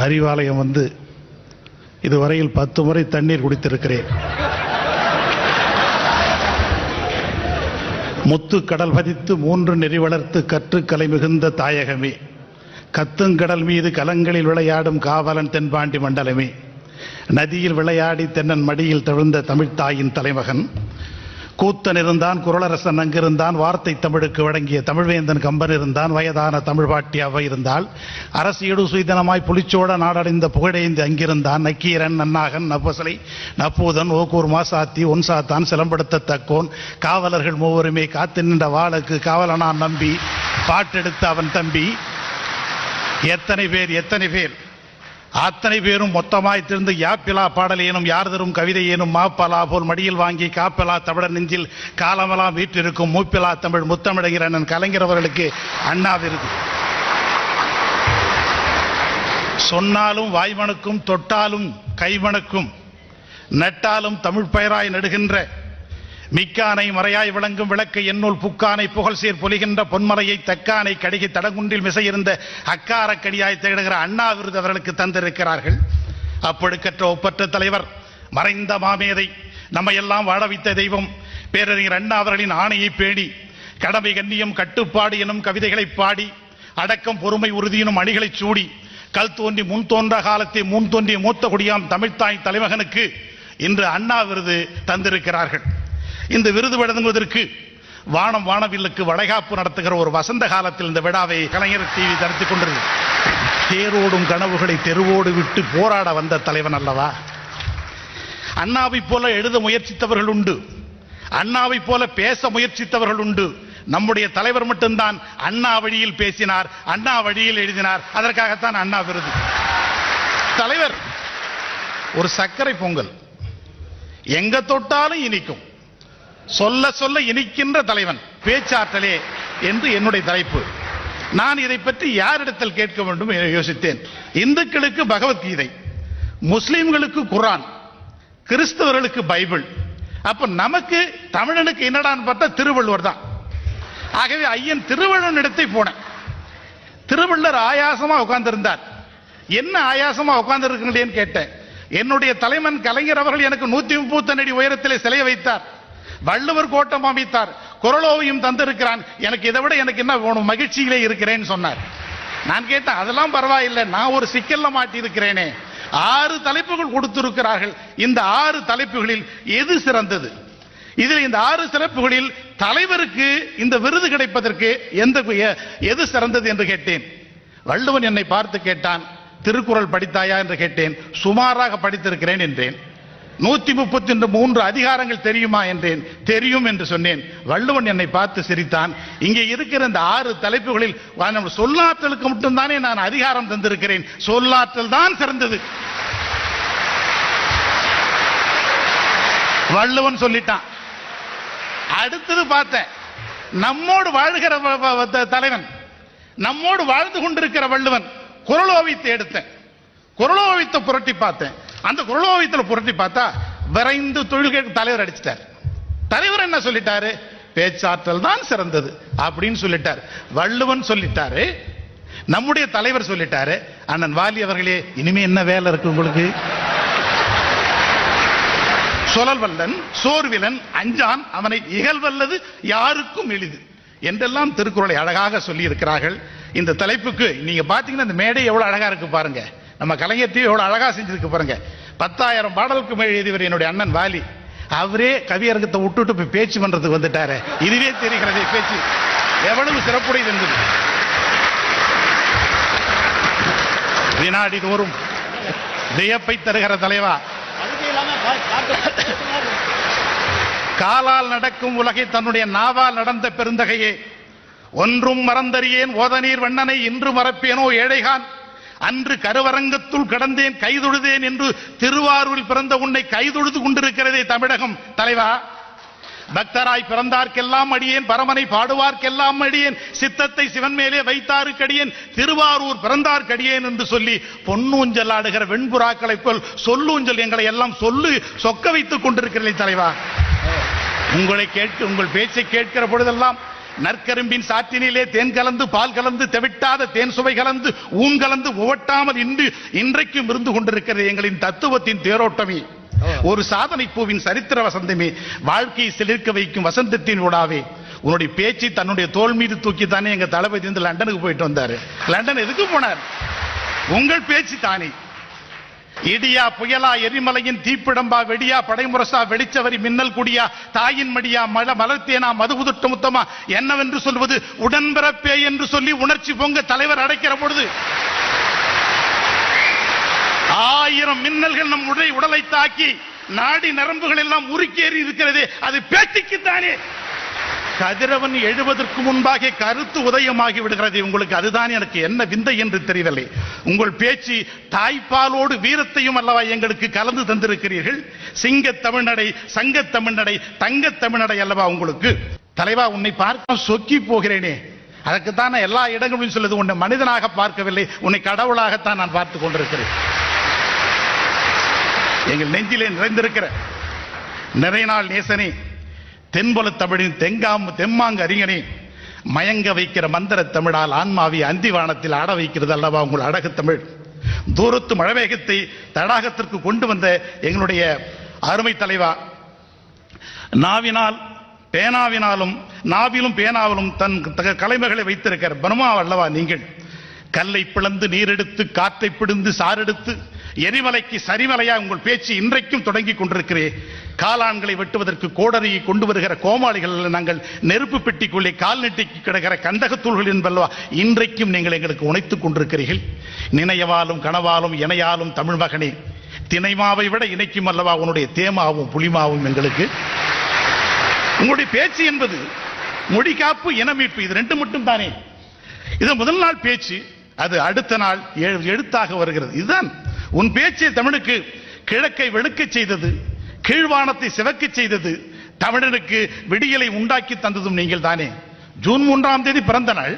அறிவாலயம் வந்து இதுவரையில் 10 முறை தண்ணீர் குடித்திருக்கிறேன். முத்து கடல் பதித்து 3 நெறி வளர்த்து கற்று கலை மிகுந்த தாயகமே, கத்துங்கடல் மீது கலங்களில் விளையாடும் காவலன் தென்பாண்டி மண்டலமே, நதியில் விளையாடி தென்னன் மடியில் தவிழ்ந்த தமிழ்த்தாயின் தலைமகன், கூத்தன் இருந்தான், குரலரசன் அங்கிருந்தான், வார்த்தை தமிழுக்கு வழங்கிய தமிழ்வேந்தன் கம்பன் இருந்தான், வயதான தமிழ் பாட்டி அவை இருந்தால், அரசியடு சுய்தனமாய் புலிச்சோட நாடடைந்த புகழேந்து அங்கிருந்தான், நக்கீரன், நன்னாகன், நப்பசலை, நப்பூதன், ஓக்கூர் மாசாத்தி, ஒன்சாத்தான், சிலம்படுத்த தக்கோன், காவலர்கள் மூவருமே காத்து நின்ற வாளுக்கு காவலனான் நம்பி, பாட்டெடுத்த அவன் தம்பி. எத்தனை பேர் அத்தனை பேரும் மொத்தமாய் திருந்து யாப்பிலா பாடலேனும் யார் தரும் கவிதை ஏனும் மாப்பலா போல் மடியில் வாங்கி காப்பலா தமிழர் நெஞ்சில் காலமெல்லாம் வீற்றிருக்கும் மூப்பிலா தமிழ் முத்தமிழகிறன் கலைஞர் அவர்களுக்கு அண்ணா விருது. சொன்னாலும் வாய்மணக்கும், தொட்டாலும் கைமணக்கும், நட்டாலும் தமிழ் பெயராய் நடுகின்ற மிக்கானை மறையாய் விளங்கும் விளக்கை என்னுள் புக்கானை புகழ் சேர் பொலிகின்ற பொன்மலையை தக்கானை கடிகை தடங்குன்றில் மிசையிருந்த அக்காரக்கடியாய் திகழ்கிற அண்ணா விருது அவர்களுக்கு தந்திருக்கிறார்கள். அப்பொழுக்கற்ற ஒப்பற்ற தலைவர், மறைந்த மாமேதை, நம்மை எல்லாம் வாழ வைத்த தெய்வம் பேரறிஞர் அண்ணா அவர்களின் ஆணையை பேணி கடமை கண்ணியம் கட்டுப்பாடு எனும் கவிதைகளை பாடி அடக்கம் பொறுமை உறுதியினும் அணிகளை சூடி கல் தோன்றி முன் தோன்ற காலத்தை முன் தோன்றிய மூத்த குடியாம் தமிழ்த்தாய் தலைமகனுக்கு இன்று அண்ணா விருது தந்திருக்கிறார்கள். இந்த விருது வழங்குவதற்கு வானம் வானவில்லுக்கு வளைகாப்பு நடத்துகிற ஒரு வசந்த காலத்தில் இந்த விழாவை கலைஞர் டிவி நடத்தி கொண்டிருக்கிறது. தேரோடும் கனவுகளை தெருவோடு விட்டு போராட வந்த தலைவன் அல்லவா. அண்ணாவை போல எழுத முயற்சித்தவர்கள் உண்டு, அண்ணாவை போல பேச முயற்சித்தவர்கள் உண்டு. நம்முடைய தலைவர் மட்டும்தான் அண்ணா வழியில் பேசினார், அண்ணா வழியில் எழுதினார். அதற்காகத்தான் அண்ணா விருது. தலைவர் ஒரு சர்க்கரை பொங்கல், எங்க தொட்டாலும் இனிக்கும், சொல்ல சொல்ல இனிக்கின்ற தலைவன், பேச்சாற்றலே என்று என்னுடைய தலைப்பு. நான் இதை பற்றி யாரிடத்தில் கேட்க வேண்டும் என யோசித்தேன். இந்துக்களுக்கு பகவத்கீதை, முஸ்லிம்களுக்கு குர்ஆன், கிறிஸ்தவர்களுக்கு பைபிள். அப்ப நமக்கு தமிழனுக்கு என்னடான்னு பார்த்தா திருவள்ளுவர் தான். ஆகவே ஐயன் திருவள்ளுவர் இடத்தை போனேன். திருவள்ளுவர் ஆயாசமா உட்கார்ந்து இருந்தார். என்ன ஆயாசமா உட்கார்ந்து இருக்கிறேன்னு கேட்டேன். என்னுடைய தலைவன் கலைஞர் அவர்கள் எனக்கு 130 அடி உயரத்திலே சிலையை வைத்தார், வள்ளுவர் கோட்டம் அமைத்தார், குரலோவியும் தந்திருக்கிறான், எனக்கு இதை விட எனக்கு என்ன வேணும், மகிழ்ச்சியிலே இருக்கிறேன்னு சொன்னார். நான் கேட்டேன், அதெல்லாம் பரவாயில்லை, நான் ஒரு சிக்கல்ல மாட்டி இருக்கிறேனே. 6 தலைப்புகள் கொடுத்திருக்கிறார்கள். இந்த 6 தலைப்புகளில் எது சிறந்தது? இதில் இந்த 6 சிறப்புகளில் தலைவருக்கு இந்த விருது கிடைப்பதற்கு எது சிறந்தது என்று கேட்டேன். வள்ளுவன் என்னை பார்த்து கேட்டான், திருக்குறள் படித்தாயா என்று கேட்டேன். சுமாராக படித்திருக்கிறேன் என்றேன். 133 அதிகாரங்கள் தெரியுமா என்றேன். தெரியும் என்று சொன்னேன். வள்ளுவன் என்னை பார்த்து சிரித்தான். இங்கே இருக்கிற இந்த 6 தலைப்புகளில் சொல்லாற்றலுக்கு மட்டும்தானே நான் அதிகாரம் தந்திருக்கிறேன், சொல்லாற்றல் தான் சிறந்தது. வள்ளுவன் சொல்லிட்டான். அடுத்தது பார்த்தேன், நம்மோடு வாழ்கிற தலைவன், நம்மோடு வாழ்ந்து கொண்டிருக்கிற வள்ளுவன். குரலோவியத்தை எடுத்தேன், குரலோவியத்தை புரட்டி பார்த்தேன். அந்த குரலோவியத்தில் புரட்டி பார்த்தா விரைந்து தொழில்களுக்கு தலைவர் அடிச்சிட்டார். தலைவர் என்ன சொல்லிட்டாரு? பேச்சாற்றல் தான் சிறந்தது அப்படின்னு சொல்லிட்டார். வள்ளுவன் சொல்லிட்டாரு, நம்முடைய தலைவர் சொல்லிட்டாரு. அண்ணன் வாலி அவர்களே, இனிமே என்ன வேலை இருக்கு உங்களுக்கு? சொலல்வல்லன் சோர்விலன் அஞ்சான் அவனை இகழ்வல்லது யாருக்கும் எளிது என்றெல்லாம் திருக்குறளை அழகாக சொல்லி இருக்கிறார்கள். இந்த தலைப்புக்கு நீங்க பாத்தீங்கன்னா இந்த மேடை எவ்வளவு அழகா இருக்கு பாருங்க. நம்ம கலைஞர் டிவி எவ்வளவு அழகா செஞ்சிருக்கு பாருங்க. 10,000 பாடலுக்கு மேல் எழுதியவர் என்னுடைய அண்ணன் வாலி. அவரே கவியரங்கத்தை விட்டுட்டு போய் பேச்சு பண்றதுக்கு வந்துட்டாரு. இதுவே தெரிகிறதே பேச்சு எவ்வளவு சிறப்புடையது என்பது. வினாடி தோறும் வியப்பை தருகிற தலைவா, காலால் நடக்கும் உலகை தன்னுடைய நாவால் நடந்த பெருந்தகையே, ஒன்றும் மறந்தறியேன் ஓதநீர் வண்ணனை இன்று மறப்பேனோ ஏழைகான், அன்று கருவரங்கத்துள் கடந்தேன் கைதொழுதேன் என்று திருவாரூரில் பிறந்த உன்னை கைதொழுது கொண்டிருக்கிறதே தமிழகம். தலைவா, பக்தராய் பிறந்தார்க்கெல்லாம் அடியேன், பரமனை பாடுவார்க்கெல்லாம் அடியேன், சித்தத்தை சிவன் மேலே வைத்தாருக்கடியேன், திருவாரூர் பிறந்தார்க்கடியேன் என்று சொல்லி பொன்னூஞ்சல் ஆடுகிற வெண்புறாக்களை போல் சொல்லூஞ்சல் எங்களை எல்லாம் சொல்லு சொக்க வைத்துக் கொண்டிருக்கிறீர்கள் தலைவா. உங்களை கேட்க, உங்கள் பேச்சை கேட்கிற பொழுதெல்லாம் நற்கரும்பின் சாற்றினிலே தேன் கலந்து பால் கலந்து தெவிட்டாத தேன் சுவை கலந்து ஊன் கலந்து உவட்டாமல் இன்றைக்கும் இருந்து கொண்டிருக்கிறது எங்களின் தத்துவத்தின் தேரோட்டமே. ஒரு சாதனை பூவின் சரித்திர வசந்தமே, வாழ்க்கையை சிலிர்க்க வைக்கும் வசந்தத்தின் விடாவே. உன்னுடைய பேச்சு தன்னுடைய தோல் மீது தூக்கி தானே எங்க தளபதி வந்து லண்டனுக்கு போயிட்டு வந்தாரு. லண்டன் எதுக்கு போனார்? உங்கள் பேச்சு தானே. இடியா புயலா எரிமலையின் தீப்பிடம்பா வெடியா படைமுரசா வெளிச்சவரி மின்னல் குடியா தாயின் மடியா மலர்த்தேனா மதுபுதுட்ட முத்தமா என்னவென்று சொல்வது உடன்பிறப்பே என்று சொல்லி உணர்ச்சி பொங்க தலைவர் அடைக்கிற பொழுது 1000 மின்னல்கள் நம் உடலை தாக்கி நாடி நரம்புகள் எல்லாம் உருக்கேறி இருக்கிறது. அது பேச்சுக்குத்தானே. கதிரவன் எழுவதற்கு முன்பாக கருத்து உதயமாகி விடுகிறது. உங்களுக்கு அதுதான் எனக்கு என்ன விந்தை என்று தெரியவில்லை. உங்கள் பேச்சு தாய்ப்பாலோடு வீரத்தையும் அல்லவா எங்களுக்கு கலந்து தந்திருக்கிறீர்கள். சிங்க தமிழ்நடை, சங்க தமிழ்நடை, தங்க தமிழ்நடை அல்லவா உங்களுக்கு. தலைவா, உன்னை பார்க்க சொக்கி போகிறேனே, அதற்குத்தான் எல்லா இடங்களிலும் சொல்லுது. உன்னை மனிதனாக பார்க்கவில்லை, உன்னை கடவுளாகத்தான் நான் பார்த்துக் கொண்டிருக்கிறேன். எங்கள் நெஞ்சிலே நிறைந்திருக்கிற நிறைநாள் நேசனே, தென்பொல தமிழின் தெம்மாங்கு அறிஞனே, மயங்க வைக்கிற மந்திர தமிழால் ஆன்மாவி அந்திவானத்தில் ஆட வைக்கிறது அல்லவா உங்கள் அழகு தமிழ். தூரத்து மழவேகத்தை தடாகத்திற்கு கொண்டு வந்த எங்களுடைய அருமை தலைவா, நாவிலும் பேனாவிலும் தன் கலைமைகளை வைத்திருக்கிற பிரம்மா அல்லவா நீங்கள். கல்லை பிளந்து நீரெடுத்து காற்றை பிடிந்து சாரெடுத்து எரிமலைக்கு சரிமலையா உங்கள் பேச்சு இன்றைக்கும் தொடங்கி கொண்டிருக்கிறேன். காலான்களை வெட்டுவதற்கு கோடரியை கொண்டு வருகிற கோமாளிகள் நாங்கள் நெருப்பு பெட்டிக்குள்ளே கால் நெட்டி கிடக்கிற கந்தகத்தூள்கள் என்பல்லவா இன்றைக்கும் நீங்கள் எங்களுக்கு உணைத்துக் கொண்டிருக்கிறீர்கள். நினைவாலும் கனவாலும் இணையாலும் தமிழ் மகனே, தினைமாவை விட இணைக்கும் அல்லவா உன்னுடைய தேமாவும் புலிமாவும் எங்களுக்கு. உங்களுடைய பேச்சு என்பது மொழி காப்பு இனமீட்பு, இது ரெண்டு மட்டும் தானே. இது முதல் நாள் பேச்சு, அது அடுத்த நாள் எழுத்தாக வருகிறது. இதுதான் உன் பேச்சு. தமிழுக்கு கிழக்கை வெளுக்க செய்தது, கீழ்வானத்தை சிவக்க செய்தது, தமிழனுக்கு விடியலை உண்டாக்கி தந்ததும் நீங்கள் தானே. ஜூன் 3ஆம் தேதி பிறந்த நாள்.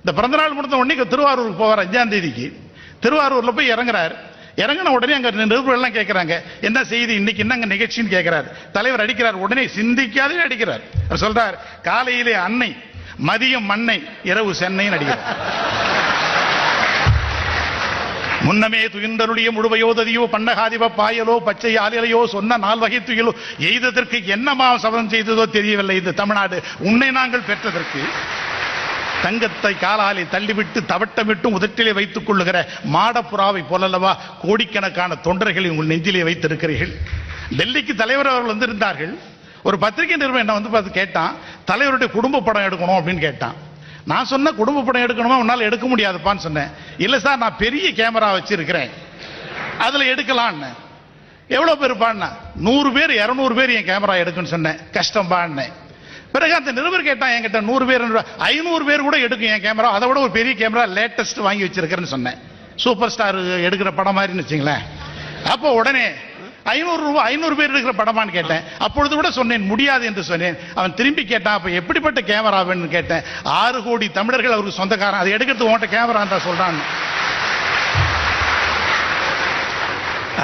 இந்த பிறந்த நாள் முடிந்த உடனே திருவாரூருக்கு போவார். 5ஆம் தேதிக்கு திருவாரூர்ல போய் இறங்குறார். இறங்கின உடனே அங்க நிருபர்கள் எல்லாம் கேட்கிறாங்க, என்ன செய்தி இன்னைக்கு, என்னங்க நிகழ்ச்சின்னு கேட்கிறார். தலைவர் அடிக்கிறார். உடனே சிந்திக்காதே அடிக்கிறார். சொல்றார், காலையிலே அன்னை, மதியம் மண்ணை, இரவு சென்னை அடிக்கிறார். முன்னமே துயின்றருடைய முழுவையோ ததியோ பண்ணகாதிப பாயலோ பச்சை ஆலையோ சொன்ன 4 வகை துயிலோ எய்ததற்கு என்னமா சபதம் செய்ததோ தெரியவில்லை. இந்த தமிழ்நாடு உன்னை நாங்கள் பெற்றதற்கு தங்கத்தை காலாலை தள்ளிவிட்டு தவட்டமிட்டும் உதட்டிலே வைத்துக் கொள்ளுகிற மாடப்புறாவை போலல்லவா கோடிக்கணக்கான தொண்டர்களை உங்கள் நெஞ்சிலே வைத்திருக்கிறீர்கள். டெல்லிக்கு தலைவர் அவர்கள் வந்திருந்தார்கள். ஒரு பத்திரிகை நிறுவனம் என்ன வந்து பார்த்து கேட்டான், தலைவருடைய குடும்ப படம் எடுக்கணும் அப்படின்னு கேட்டான். நான் சொன்ன குடும்ப படம் எடுக்கணுமா, உன்னால எடுக்க முடியாதுப்பான்னு சொன்னேன். இல்ல சார், நான் பெரிய கேமரா வச்சிருக்கிறேன், அதுல எடுக்கலான்னு. எவ்வளவு பேர் பாடினா, 100 பேர் 200 பேர் என் கேமரா எடுக்குன்னு சொன்னேன். கஷ்டம் பாடினேன். பிறகு அந்த நிருபர் கேட்டான் என்கிட்ட, 100 பேர் 500 பேர் கூட எடுக்கும் என் கேமரா, அதை விட ஒரு பெரிய கேமரா லேட்டஸ்ட் வாங்கி வச்சிருக்கிறேன்னு சொன்னேன். சூப்பர் ஸ்டார் எடுக்கிற படம் மாதிரின்னு வச்சுங்களேன். அப்போ உடனே 500 பேர் இருக்கிற படமான்னு கேட்டேன். அப்பொழுது கூட சொன்னேன் முடியாது என்று சொன்னேன். அவன் திரும்பி கேட்டான், அப்ப எப்படிப்பட்ட கேமரா வேணும்னு கேட்டேன். 6 கோடி தமிழர்கள் அவருக்கு சொந்தக்காரன், அதை எடுக்கிறது உன்கிட்ட கேமரா தான் சொல்றான்.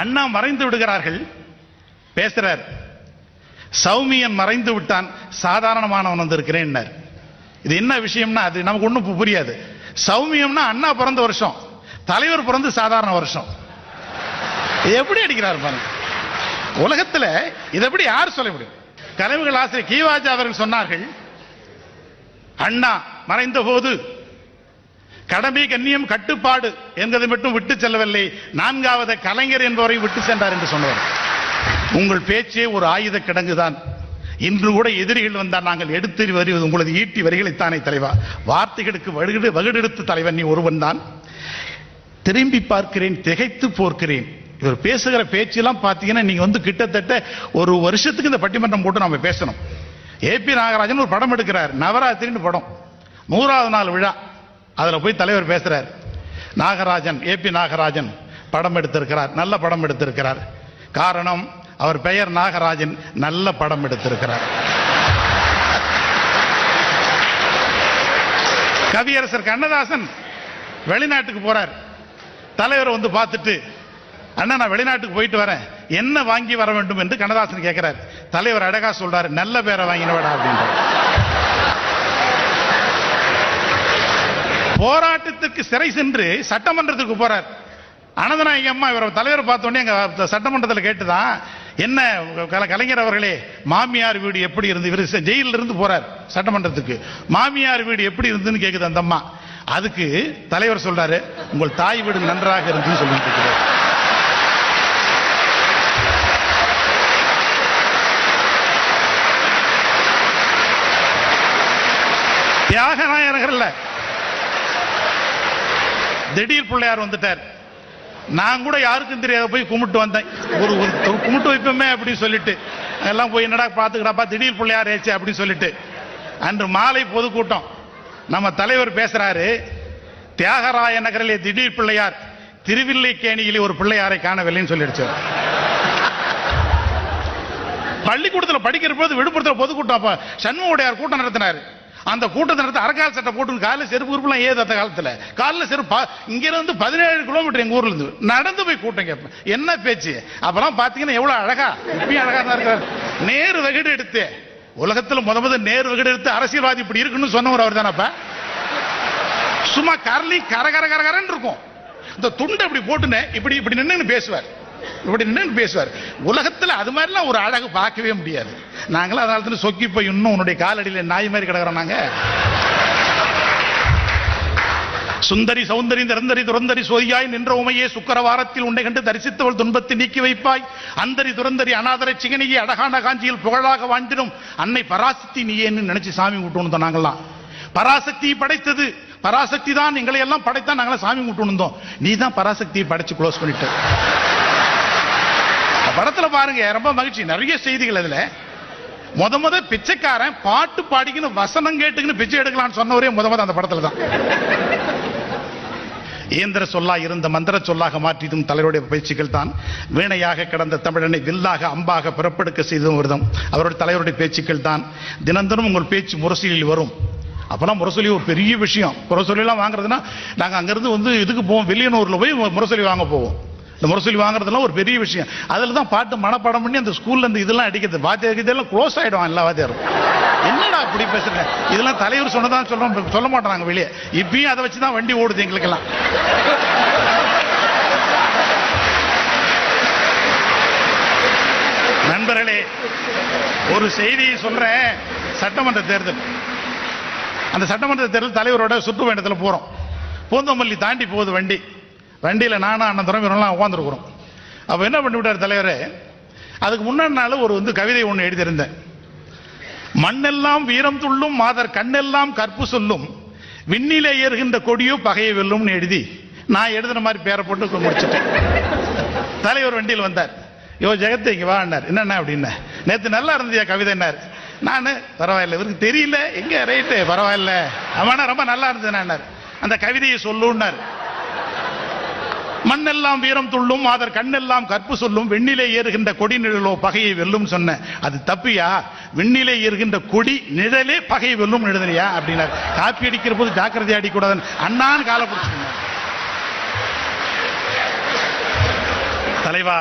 அண்ணா மறைந்து விடுகிறார்கள். பேசுறார், சௌமியன் மறைந்து விட்டான், சாதாரணமானவன் வந்திருக்கிறேன். இது என்ன விஷயம்னா அது நமக்கு ஒண்ணும் புரியாது. சௌமியம்னா அண்ணா பிறந்த வருஷம், தலைவர் பிறந்து சாதாரண வருஷம். எப்படி அடிக்கிறார் பாருங்க. உலகத்தில் இதை எப்படி யார் சொல்ல முடியும்? கலைவுகள் ஆசிரியர் கீவாஜா அவர்கள் சொன்னார்கள், அண்ணா மறைந்த போது கடமை கண்ணியம் கட்டுப்பாடு என்பதை மட்டும் விட்டு செல்லவில்லை, 4வது கலைஞர் என்பவரை விட்டு சென்றார் என்று சொன்னார். உங்கள் பேச்சே ஒரு ஆயுத கிடங்குதான். இன்று கூட எதிரிகள் வந்தால் நாங்கள் எடுத்து வருவது உங்களது ஈட்டி வரிகளைத்தானே தலைவா. வார்த்தைகளுக்கு வகுடெடுத்து தலைவன் நீ ஒருவன் தான். திரும்பி பார்க்கிறேன், திகைத்து போர்க்கிறேன். இவர் பேசுகிற பேச்செல்லாம் பார்த்தீங்கன்னா நீங்க வந்து கிட்டத்தட்ட ஒரு வருஷத்துக்கு இந்த பட்டிமன்றம் போட்டு நாம பேசணும். ஏபி நாகராஜன் ஒரு படம் எடுக்கிறார், நவராத்திரின்னு படம், 100வது நாள் விழா. அதுல போய் தலைவர் பேசுறார். நாகராஜன், ஏபி நாகராஜன் படம் எடுத்திருக்கிறார், நல்ல படம் எடுத்திருக்கிறார். காரணம், அவர் பெயர் நாகராஜன், நல்ல படம் எடுத்திருக்கிறார். கவியரசர் கண்ணதாசன் வெளிநாட்டுக்கு போறார். தலைவர் வந்து பார்த்துட்டு, அண்ணா நான் வெளிநாட்டுக்கு போயிட்டு வரேன், என்ன வாங்கி வர வேண்டும் என்று கண்ணதாசன் கேட்கிறார். தலைவர் அழகா சொல்றாரு, நல்ல பேரை வாங்கினவடா அப்படின்ற. போராட்டத்திற்கு சிறை சென்று சட்டமன்றத்திற்கு போறார். அனந்தநாயகி அம்மா இவர் தலைவர் பார்த்தோன்னே எங்க சட்டமன்றத்தில் கேட்டுதான், என்ன கலைஞர் அவர்களே, மாமியார் வீடு எப்படி இருந்து, இவர் ஜெயிலில் இருந்து போறார் சட்டமன்றத்துக்கு, மாமியார் வீடு எப்படி இருந்துன்னு கேக்குது அந்த அம்மா. அதுக்கு தலைவர் சொல்றாரு, உங்கள் தாய் வீடு நன்றாக இருந்துன்னு சொல்லிட்டு இருக்கிறார். தியாகநாயகர்கள்ல திடீர் பிள்ளையார் வந்துட்டார். நான் கூட யாருக்கும் தெரியாத போய் கும்பிட்டு வந்தேன். ஒரு கும்பிட்டு வைப்போமே அப்படின்னு சொல்லிட்டு எல்லாம் போய் என்னடா பாத்துக்கடாப்பா திடீர் பிள்ளையார் ஏச்சு அப்படின்னு சொல்லிட்டு அன்று மாலை பொதுக்கூட்டம் நம்ம தலைவர் பேசுறாரு. தியாகராய நகரிலே திடீர் பிள்ளையார், திருவில்லைக்கேணியிலே ஒரு பிள்ளையாரை காணவில்லைன்னு சொல்லிடுச்சு. பள்ளிக்கூடத்தில் படிக்கிற போது விழுப்புரத்தில் பொதுக்கூட்டம் சண்முகையார் கூட்டம் நடத்தினார். அந்த கூட்டத்தை நடத்த அரக்கால் சட்டை போட்டு காலையில் செருப்பு உறுப்புலாம் ஏது அந்த காலத்தில் காலில் செருப்பு இங்க இருந்து 17 கிலோமீட்டர் எங்க ஊர்ல இருந்து நடந்து போய் கூட்டம் கேட்பேன். என்ன பேச்சு அப்பெல்லாம் பாத்தீங்கன்னா எவ்வளவு அழகா, இப்பயும் அழகா தான் இருக்காரு. நேரு வகிடு எடுத்து உலகத்தில் முதல் நேரு வகிடு எடுத்து அரசியல்வாதி இப்படி இருக்குன்னு சொன்னவர் அவர் தானப்ப. சும்மா கரலி கரகரகரன்னு இருக்கும். இந்த துண்டை இப்படி போட்டுன்னு இப்படி இப்படி நின்று பேசுவார், இப்படி நின்று பேசுவார். உலகத்தில் அது மாதிரிலாம் ஒரு அழகு பார்க்கவே முடியாது. நாங்களும் அதனால சொக்கி போய் இன்னும் உன்னுடைய காலடியில் நாய் மாதிரி கிடக்கிறோம். நாங்க சுந்தரி சௌந்தரி நிரந்தரி துரந்தரி சோதியாய் நின்ற உமையே சுக்கரவாரத்தில் உன்னை கண்டு தரிசித்தவள் துன்பத்தை நீக்கி வைப்பாய். அந்தரி துரந்தரி அநாதரை சிகனியை அழகான காஞ்சியில் புகழாக வாழ்ந்திடும் அன்னை பராசக்தி நீயேன்னு நினைச்சு சாமி விட்டு நாங்கெல்லாம். பராசக்தி படைத்தது பராசக்தி தான், எங்களை எல்லாம் படைத்தான் நாங்களாம் சாமி விட்டு. நீ தான் பராசக்தியை படைச்சு க்ளோஸ் பண்ணிட்ட. படத்துல பாருங்க, ரொம்ப மகிழ்ச்சி, நிறைய செய்திகள். அதுல முத பிச்சைக்காரன் பாட்டு பாடிக்கணும் வசனம் கேட்டுக்குன்னு பிச்சை எடுக்கலாம்னு சொன்னவரே முத அந்த படத்துல தான். இயந்திர சொல்லா இருந்த மந்திர சொல்லாக மாற்றியதும் தலைவருடைய பேச்சுக்கள் தான். வீணையாக கிடந்த தமிழனை வில்லாக அம்பாக பிறப்பெடுக்க செய்ததும் வருதும் அவருடைய தலைவருடைய பேச்சுக்கள் தான். தினந்தனும் உங்கள் பேச்சு முரசொலியில் வரும். அப்பெல்லாம் முரசொலி ஒரு பெரிய விஷயம். முரசொலியெல்லாம் வாங்குறதுன்னா நாங்கள் அங்கிருந்து இதுக்கு போவோம், வெளியனூர்ல போய் முரசொலி வாங்க போவோம். இந்த முரசொலி வாங்குறதுலாம் ஒரு பெரிய விஷயம். அதில் தான் பாட்டு மனப்பாடம் பண்ணி அந்த ஸ்கூல்ல இருந்து இதெல்லாம் அடிக்கிறது. வாத்தியார் இதெல்லாம் க்ளோஸ் ஆயிடும். எல்லா வாத்தியாரும் என்னடா அப்படி பேசுறேன், இதெல்லாம் தலைவர் சொன்னதான் சொல்ல மாட்டாங்க வெளியே. இப்பயும் அதை வச்சுதான் வண்டி ஓடுது எங்களுக்கெல்லாம். நண்பர்களே, ஒரு செய்தியை சொல்றேன். சட்டமன்ற தேர்தல், அந்த சட்டமன்ற தேர்தல் தலைவரோட சுற்றுப்பயணத்தில் போறோம். பூந்தமல்லி தாண்டி போகுது வண்டி. வண்டியில் நானும் அண்ணன் துறைமுறைலாம் உட்காந்துருக்குறோம். அப்போ என்ன பண்ணிவிட்டார் தலைவர், அதுக்கு முன்னாடி நாள் ஒரு கவிதை ஒன்று எழுதியிருந்தேன். மண்ணெல்லாம் வீரம் துள்ளும் மாதர் கண்ணெல்லாம் கற்பு சொல்லும் விண்ணிலே ஏறுகின்ற கொடியோ பகையை வெல்லும்னு எழுதி நான் எழுதுன மாதிரி பேரை போட்டு முடிச்சுட்டேன். தலைவர் வண்டியில் வந்தார். யோ ஜெகத்தை இங்கே வான்னார். என்னென்ன அப்படின்னா, நேற்று நல்லா இருந்தியா கவிதைன்னார். நான் பரவாயில்ல, இவருக்கு தெரியல எங்க ரைட்டு பரவாயில்ல, அவனா ரொம்ப நல்லா இருந்ததுன்னார். அந்த கவிதையை சொல்லுன்னார். மண்ணெல்லாம் வீரம் துள்ளும் மாதர் கண்ணெல்லாம் கற்பு சொல்லும் விண்ணிலே ஏறுகின்ற கொடி நிழலோ பகையை வெல்லும் சொன்ன. அது தப்பியா, விண்ணிலே ஏறுகின்ற கொடி நிழலே பகையை வெல்லும் எழுதுனியா அப்படின்னார். காப்பி அடிக்கிற போது ஜாக்கிரதை அடிக்கூடாது அண்ணான்னு காலை பிடிச்சு. தலைவா,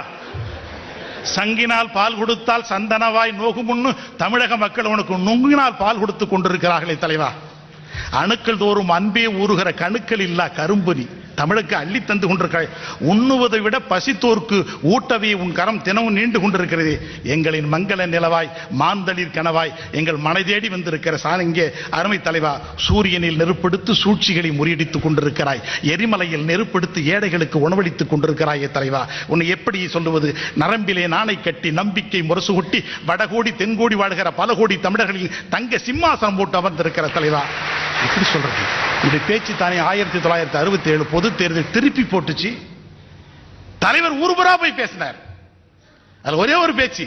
சங்கினால் பால் கொடுத்தால் சந்தனவாய் நோகுமுன்னு தமிழக மக்கள் உனக்கு நுங்கினால் பால் கொடுத்து கொண்டிருக்கிறார்களே தலைவா. அணுக்கள் தோறும் அன்பே ஊறுகிற கணுக்கள் இல்லா கரும்புரி தமிழுக்கு அள்ளி தந்து கொண்டிருக்கிறாய். உண்ணுவதை விட பசித்தோர்க்கு ஊட்டவே உன் கரம் தினமும் நீண்டு கொண்டிருக்கிறது. எங்களின் மங்கள நிலவாய் மாந்தளிர் கனவாய் எங்கள் மனை தேடி வந்திருக்கிற சாணங்கே அருமை தலைவா. சூரியனில் நெருப்படுத்து சூழ்ச்சிகளை முறியடித்துக் கொண்டிருக்கிறாய். எரிமலையில் நெருப்படுத்தி ஏழைகளுக்கு உணவளித்துக் கொண்டிருக்கிறாயே தலைவா. உன்னை எப்படி சொல்லுவது? நரம்பிலே நாணை கட்டி நம்பிக்கை முரசு கொட்டி வடகோடி தென்கோடி வாழ்கிற பல கோடி தமிழர்களில் தங்க சிம்மாசனம் போட்டு அமர்ந்திருக்கிற தலைவா. எப்படி சொல்றது? இது பேச்சு தானே 1967 பொது தேர்தல் திருப்பி போட்டுச்சு. தலைவர் ஊர்புறா போய் பேசினார். அது ஒரே ஒரு பேச்சு.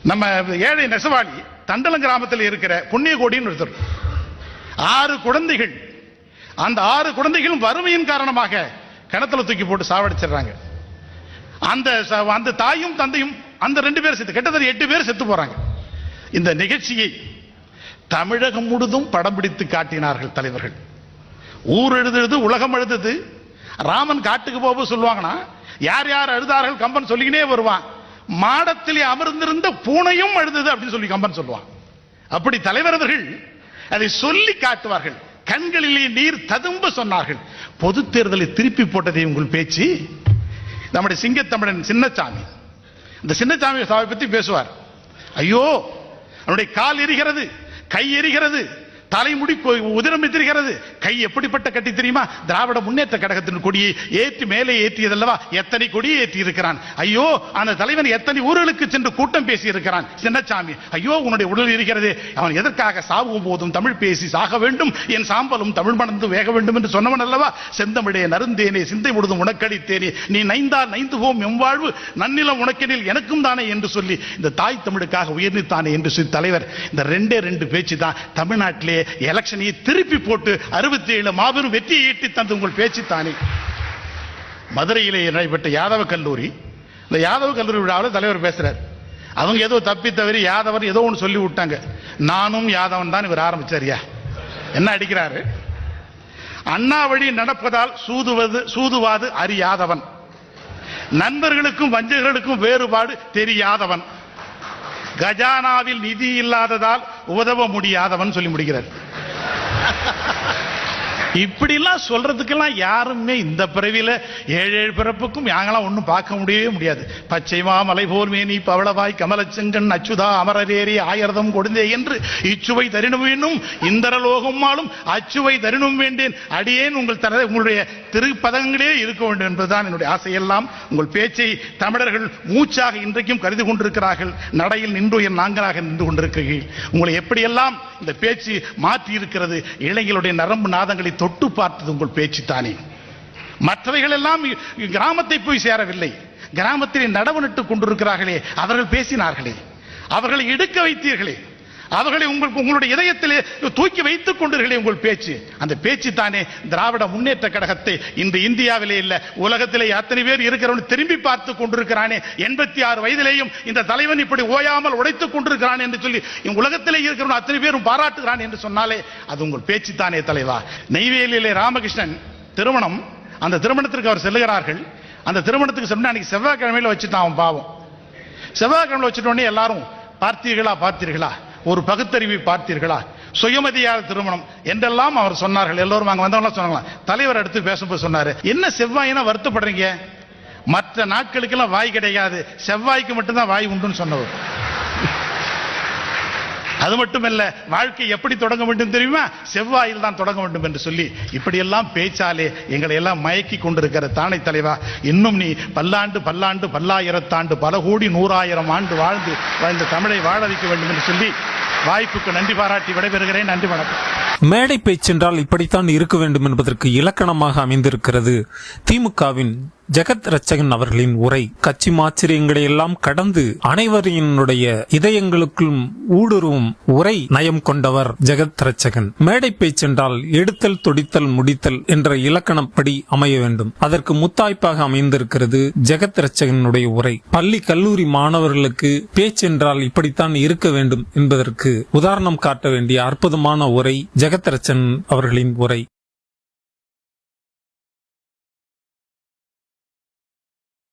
நம்ம ஏழை நெசவாளி தண்டலம் கிராமத்தில் இருக்கிற புண்ணியகோடின்னு ஒருத்தர் 6 குழந்தைகள். அந்த 6 குழந்தைகளும் வறுமையின் காரணமாக கிணத்துல தூக்கி போட்டு சாவடிச்சிடுறாங்க. அந்த தாயும் தந்தையும் அந்த 2 பேர் செத்து, கிட்டத்தட்ட 8 பேர் செத்து போறாங்க. இந்த நிகழ்ச்சியை தமிழகம் முழுதும் படம் பிடித்து காட்டினார்கள் தலைவர்கள். ஊர் எழுதுது, உலகம் எழுதுது. ராமன் காட்டுக்கு போக சொல்லுவாங்கன்னா யார் யார் அழுதார்கள் கம்பன் சொல்லிக்கினே வருவான். மாடத்திலே அமர்ந்திருந்த பூனையும் அழுதுது அப்படின்னு சொல்லி கம்பன் சொல்லுவான். அப்படி தலைவர்கள் அதை சொல்லி காட்டுவார்கள். கண்களிலே நீர் ததும்ப சொன்னார்கள். பொது தேர்தலை திருப்பி போட்டதே உங்கள் பேச்சு. நம்முடைய சிங்கத்தமிழன் சின்னசாமி, இந்த சின்னசாமி சாவை பத்தி பேசுவார். ஐயோ, அவனுடைய கால் எரிகிறது, கை எரிகிறது, தலைமுடி உதிரம் எதிர்கிறது. கை எப்படிப்பட்ட கட்டி தெரியுமா? திராவிட முன்னேற்ற கழகத்தின் கொடியை ஏற்றி மேலே ஏற்றியதல்லவா, எத்தனை கொடியை ஏற்றி இருக்கிறான். ஐயோ, அந்த தலைவன் எத்தனை ஊர்களுக்கு சென்று கூட்டம் பேசி இருக்கிறான் சின்னசாமி. ஐயோ, உன்னுடைய உடல் இருக்கிறது. அவன் எதற்காக சாவும் போதும் தமிழ் பேசி சாக வேண்டும், என் சாம்பலும் தமிழ் மணந்து வேக வேண்டும் என்று சொன்னவன் அல்லவா. செந்தமிழே நருந்தேனே சிந்தை முழுதும் உனக்கடித்தேனே, நீ நைந்தால் நைந்து போம் எம்வாழ்வு, நன்னிலம் உனக்கெனில் எனக்கும் தானே என்று சொல்லி இந்த தாய் தமிழுக்காக உயர்ந்தித்தானே என்று சொல்லி தலைவர். இந்த ரெண்டு பேச்சு தான் தமிழ்நாட்டிலே எலெக்ஷனை திருப்பி போட்டு 67 மாபெரும் வெற்றியை ஈட்டி தந்து உங்கள் பேச்சு தானே. மதுரையிலே நடைபெற்ற யாதவ கல்லூரி, இந்த யாதவ கல்லூரி விழாவில் தலைவர் பேசுறார். அவங்க ஏதோ தப்பி தவறி யாதவர் ஏதோ ஒன்று சொல்லி விட்டாங்க. நானும் யாதவன் தான் இவர் ஆரம்பிச்சாரியா. என்ன அடிக்கிறாரு? அண்ணா வழி நடப்பதால் சூதுவாது அறியாதவன், நண்பர்களுக்கும் வஞ்சகர்களுக்கும் வேறுபாடு தெரியாதவன், கஜானாவில் நிதி இல்லாததால் உதவ முடியாதவன் சொல்லி முடிக்கிறார். இப்படிலாம் சொல்றதுக்கெல்லாம் யாருமே இந்த பிறவில 7 பிறப்புக்கும் யாங்கெல்லாம் ஒன்றும் பார்க்க முடியவே முடியாது. பச்சைமா மலை போர் மேனி பவளவாய் கமலச்செங்கன் அச்சுதா அமரரேறி ஆயிரதம் கொடுந்தே என்று இச்சுவை தரினும் வேணும் இந்தரலோகம் ஆளும் அச்சுவை தரினும் வேண்டேன் அடியேன் உங்களுடைய திருப்பதங்களே இருக்க வேண்டும் என்பதுதான் என்னுடைய ஆசையெல்லாம். உங்கள் பேச்சை தமிழர்கள் மூச்சாக இன்றைக்கும் கருதி கொண்டிருக்கிறார்கள். நடையில் நின்று என் நாங்களாக நின்று கொண்டிருக்கிறீர்கள். உங்களை எப்படியெல்லாம் இந்த பேச்சு மாற்றி இருக்கிறது. இளைஞர்களுடைய நரம்பு நாதங்களை தொட்டு பார்த்தது உங்கள் பேச்சு தானே. மற்றவைகள் எல்லாம் கிராமத்தை போய் சேரவில்லை. கிராமத்திலே நடவு நட்டுக் கொண்டிருக்கிறார்களே, அவர்கள் பேசினார்களே, அவர்களை எடுக்க வைத்தீர்களே, அவர்களை உங்களுடைய இதயத்திலே தூக்கி வைத்துக் கொண்டீர்களே உங்கள் பேச்சு. அந்த பேச்சு தானே திராவிட முன்னேற்ற கழகத்தை இந்த இந்தியாவிலே இல்ல உலகத்திலே அத்தனை பேர் இருக்கிறவன் திரும்பி பார்த்து கொண்டிருக்கிறானே. 86 வயதிலேயும் இந்த தலைவன் இப்படி ஓயாமல் உடைத்துக் கொண்டிருக்கிறான் என்று சொல்லி உலகத்திலே இருக்கிறவன் அத்தனை பேரும் பாராட்டுகிறான் என்று சொன்னாலே அது உங்கள் பேச்சு தானே தலைவா. நெய்வேலியிலே ராமகிருஷ்ணன் திருமணம், அந்த திருமணத்திற்கு அவர் செல்லுகிறார்கள். அந்த திருமணத்துக்கு சொன்ன அன்னைக்கு செவ்வாய்க்கிழமையில வச்சுட்டான் அவன் பாவம். செவ்வாய்க்கிழமை வச்சுட்டோடனே எல்லாரும் பார்த்தீர்களா, ஒரு பகுத்தறிவை பார்த்தீர்களா, சுயமதியார் திருமணம் என்றெல்லாம் அவர் சொன்னார்கள். எல்லோரும் அங்க வந்தவங்க சொன்னாங்க. தலைவர் அடுத்து பேசும்போது சொன்னாரு, என்ன செவ்வாயினா வருத்தப்படுறீங்க? மற்ற நாட்களுக்கெல்லாம் வாய் கிடையாது, செவ்வாய்க்கு மட்டும்தான் வாய் உண்டுன்னு சொன்னவர். அது மட்டுமல்ல, வாழ்க்கை எப்படி தொடங்க வேண்டும் தெரியுமா? செவ்வாயில் தான் தொடங்க வேண்டும் என்று சொல்லி இப்படியெல்லாம் பேச்சாலே எங்களை எல்லாம் மயக்கி கொண்டிருக்கிற தானை தலைவா, இன்னும் நீ பல்லாண்டு பல்லாயிரத்தாண்டு பல கோடி 100,000 ஆண்டு வாழ்ந்து தமிழை வாழ வைக்க வேண்டும் என்று சொல்லி வாய்ப்புக்கு நன்றி பாராட்டி விடைபெறுகிறேன். நன்றி, வணக்கம். மேடை பேச்சென்றால் இப்படித்தான் இருக்க வேண்டும் என்பதற்கு இலக்கணமாக அமைந்திருக்கிறது திமுகவின் ஜெகத் ரட்சகன் அவர்களின் உரை. கட்சி மாச்சரியங்களை எல்லாம் கடந்து அனைவரினுடைய இதயங்களுக்கும் ஊடுருவும் உரை நயம் கொண்டவர் ஜெகத் ரட்சகன். மேடை பேச்சென்றால் எடுத்தல் தொடித்தல் முடித்தல் என்ற இலக்கணப்படி அமைய வேண்டும். அதற்கு முத்தாய்ப்பாக அமைந்திருக்கிறது ஜெகத் ரட்சகனுடைய உரை. பள்ளி கல்லூரி மாணவர்களுக்கு பேச்சென்றால் இப்படித்தான் இருக்க வேண்டும் என்பதற்கு உதாரணம் காட்ட வேண்டிய அற்புதமான உரை ஜெகத் ரட்சகன் அவர்களின் உரை.